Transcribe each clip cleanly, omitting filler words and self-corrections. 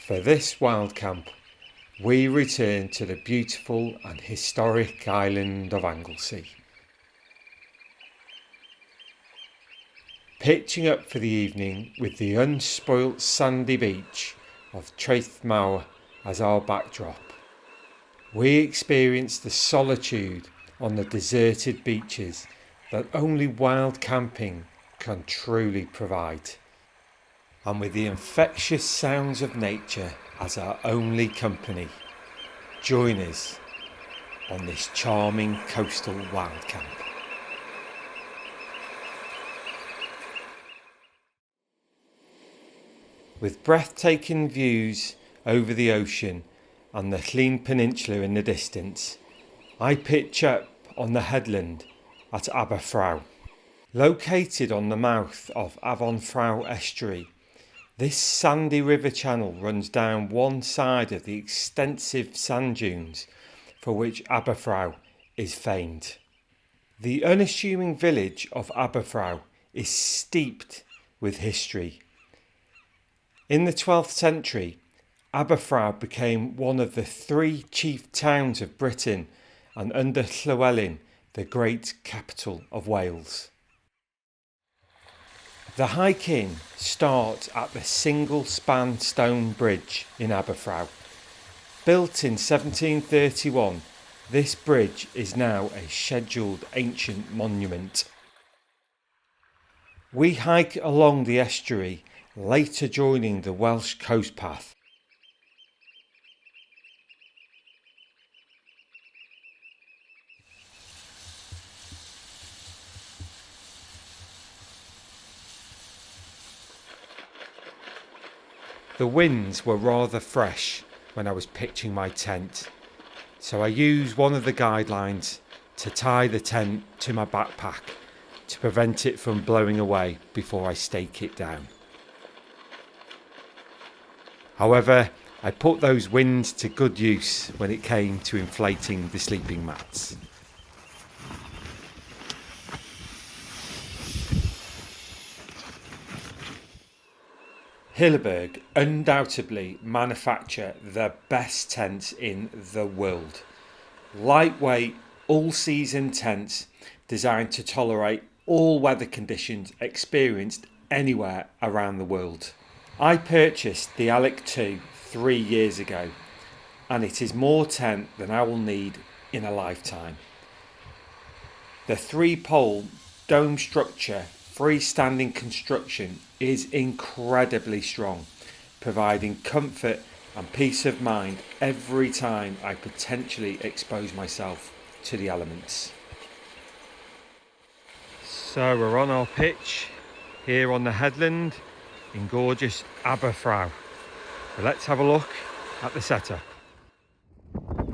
For this wild camp, we return to the beautiful and historic island of Anglesey. Pitching up for the evening with the unspoilt sandy beach of Traethmawr as our backdrop, we experience the solitude on the deserted beaches that only wild camping can truly provide. And with the infectious sounds of nature as our only company, join us on this charming coastal wild camp. With breathtaking views over the ocean and the Llyn Peninsula in the distance, I pitch up on the headland at Aberffraw. Located on the mouth of Aberffraw estuary, this sandy river channel runs down one side of the extensive sand dunes for which Aberffraw is famed. The unassuming village of Aberffraw is steeped with history. In the 12th century, Aberffraw became one of the 3 chief towns of Britain and under Llywelyn, the great capital of Wales. The hike-in starts at the single-span stone bridge in Aberffraw. Built in 1731, this bridge is now a scheduled ancient monument. We hike along the estuary, later joining the Welsh coast path. The winds were rather fresh when I was pitching my tent, so I used one of the guidelines to tie the tent to my backpack to prevent it from blowing away before I stake it down. However, I put those winds to good use when it came to inflating the sleeping mats. Hilleberg undoubtedly manufacture the best tents in the world. Lightweight, all-season tents designed to tolerate all weather conditions experienced anywhere around the world. I purchased the Allak 2 3 years ago, and it is more tent than I will need in a lifetime. The 3-pole dome structure freestanding construction is incredibly strong, providing comfort and peace of mind every time I potentially expose myself to the elements. So we're on our pitch here on the headland in gorgeous Aberffraw. So let's have a look at the setup.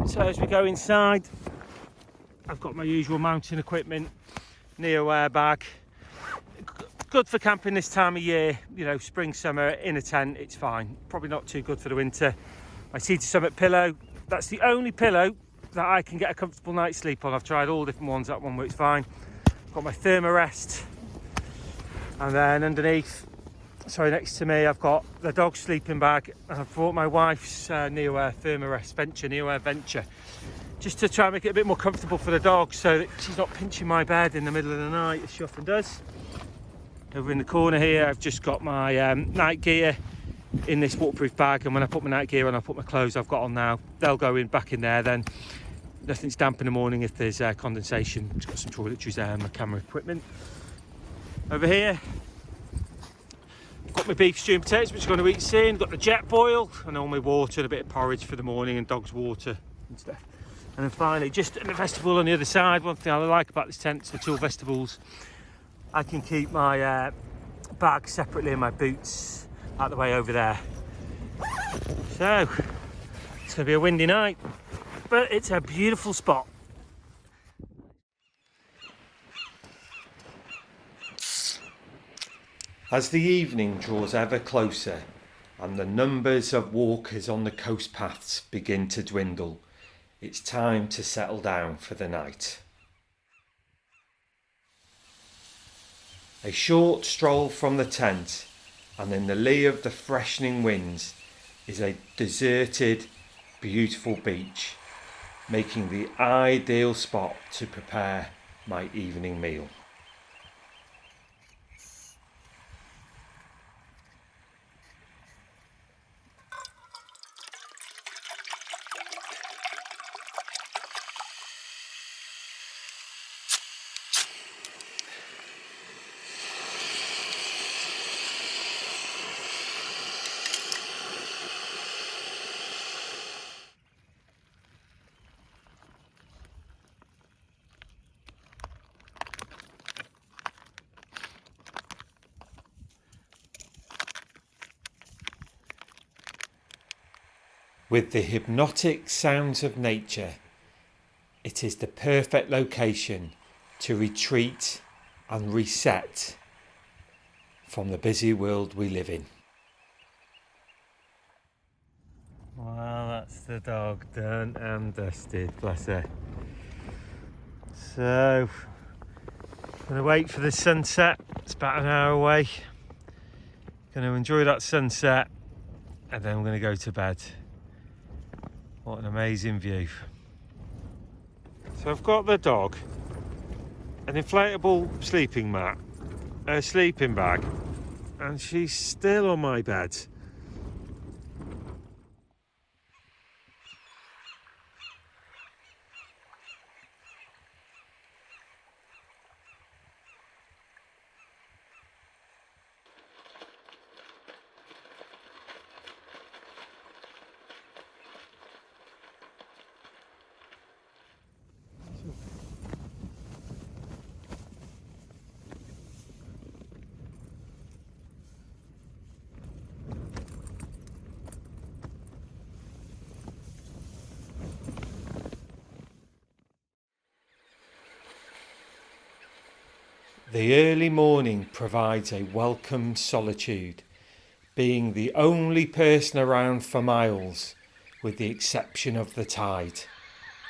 So as we go inside, I've got my usual mountain equipment, neo-air bag. Good for camping this time of year, you know, spring, summer, in a tent, it's fine. Probably not too good for the winter. My Sea to Summit pillow, that's the only pillow that I can get a comfortable night's sleep on. I've tried all different ones, that one works fine. Got my thermarest, and then underneath, next to me, I've got the dog sleeping bag, and I've brought my wife's neo-air thermarest Venture, neo-air Venture, just to try and make it a bit more comfortable for the dog so that she's not pinching my bed in the middle of the night, as she often does. Over in the corner here, I've just got my night gear in this waterproof bag, and when I put my night gear on, I put my clothes I've got on now. They'll go back in there then. Nothing's damp in the morning if there's condensation. Just got some toiletries there and my camera equipment. Over here, I've got my beef stew and potatoes, which I'm going to eat soon. Got the jet boil and all my water and a bit of porridge for the morning and dog's water and stuff. And then finally, just in the vestibule on the other side, one thing I like about this tent is the 2 vestibules. I can keep my bag separately and my boots out the way over there. So, it's going to be a windy night, but it's a beautiful spot. As the evening draws ever closer and the numbers of walkers on the coast paths begin to dwindle, it's time to settle down for the night. A short stroll from the tent, and in the lee of the freshening winds, is a deserted, beautiful beach, making the ideal spot to prepare my evening meal. With the hypnotic sounds of nature, it is the perfect location to retreat and reset from the busy world we live in. Well, that's the dog done and dusted, bless her. So, I'm going to wait for the sunset. It's about an hour away. Going to enjoy that sunset and then I'm going to go to bed. What an amazing view. So I've got the dog, an inflatable sleeping mat, a sleeping bag, and she's still on my bed. The early morning provides a welcome solitude, being the only person around for miles, with the exception of the tide,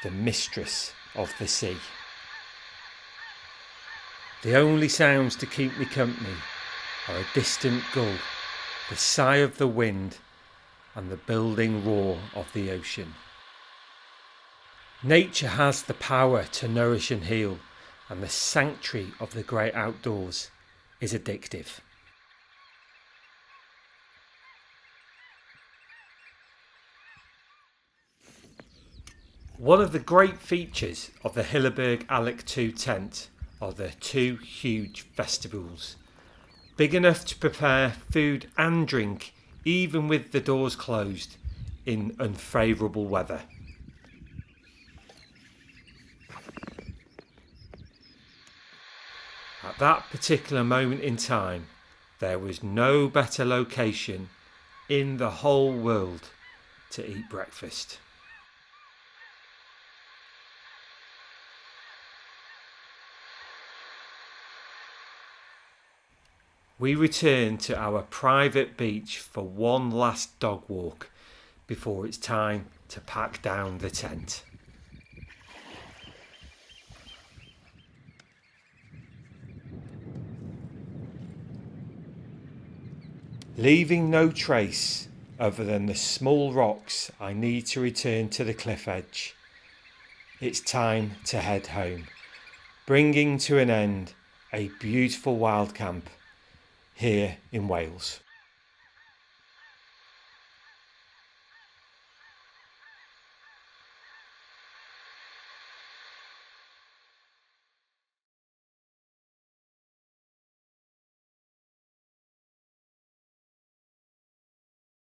the mistress of the sea. The only sounds to keep me company are a distant gull, the sigh of the wind, and the building roar of the ocean. Nature has the power to nourish and heal, and the sanctuary of the great outdoors is addictive. One of the great features of the Hilleberg Allak 2 tent are the two huge vestibules, big enough to prepare food and drink even with the doors closed in unfavourable weather. At that particular moment in time, there was no better location in the whole world to eat breakfast. We returned to our private beach for one last dog walk before it's time to pack down the tent. Leaving no trace other than the small rocks I need to return to the cliff edge, it's time to head home, bringing to an end a beautiful wild camp here in Wales.